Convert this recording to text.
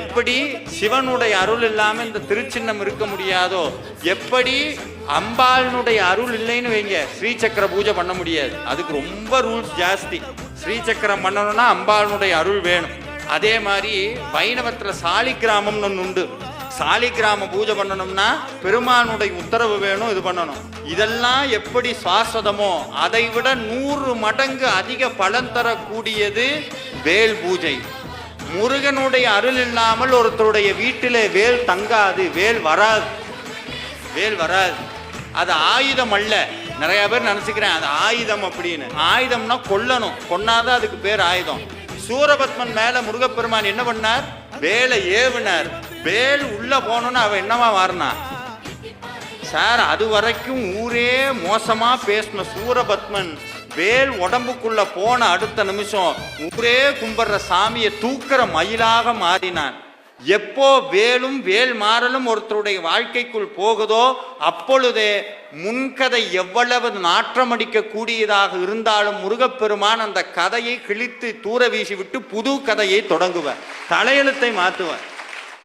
எப்படி சிவனுடைய அருள் இல்லாம இந்த திருச்சின்னம் இருக்க முடியாதோ, எப்படி அம்பாளுடைய அருள் இல்லைன்னு வைங்க ஸ்ரீசக்கர பூஜை பண்ண முடியாது. அதுக்கு ரொம்ப ரூல்ஸ் ஜாஸ்தி. ஸ்ரீசக்கரம் பண்ணணும்னா அம்பாளுடைய அருள் வேணும். அதே மாதிரி வைணவத்துல சாலிகிராமம்னு ஒன்று உண்டு. சாலிகிராம பூஜை பண்ணணும்னா பெருமானுடைய உத்தரவு வேணும், இது பண்ணணும். இதெல்லாம் எப்படி சாஸ்வதமோ அதை விட 100 மடங்கு அதிக பலன் தரக்கூடியது வேல் பூஜை. முருகனுடைய அருள் இல்லாமல் ஒருத்தருடைய வீட்டிலே வேல் தங்காது, வேல் வராது, வேல் வராது. அது ஆயுதம் அல்ல. நிறைய பேர் நினைச்சுக்கிறேன் அது ஆயுதம் அப்படின்னு. ஆயுதம்னா கொல்லணும், கொன்னாதான் அதுக்கு பேர் ஆயுதம். சூரபத்மன் மேல முருகப்பெருமான் என்ன பண்ணார்? வேலை ஏவினார். வேல் உள்ள போனோன்னு அவன் என்னவா மாறினா சார்? அது வரைக்கும் ஊரே மோசமா பேசின சூரபத்மன் வேல் உடம்புக்குள்ள போன அடுத்த நிமிஷம் ஊரே கும்பிடுற சாமியை தூக்குற மயிலாக மாறினான். எப்போ வேலும் வேல் மாறலும் ஒருத்தருடைய வாழ்க்கைக்குள் போகுதோ அப்பொழுதே முன்கதை எவ்வளவு நாற்றமடிக்க கூடியதாக இருந்தாலும் முருகப்பெருமான் அந்த கதையை கிழித்து தூர வீசி விட்டு புது கதையை தொடங்குவார், தலையெழுத்தை மாற்றுவார்.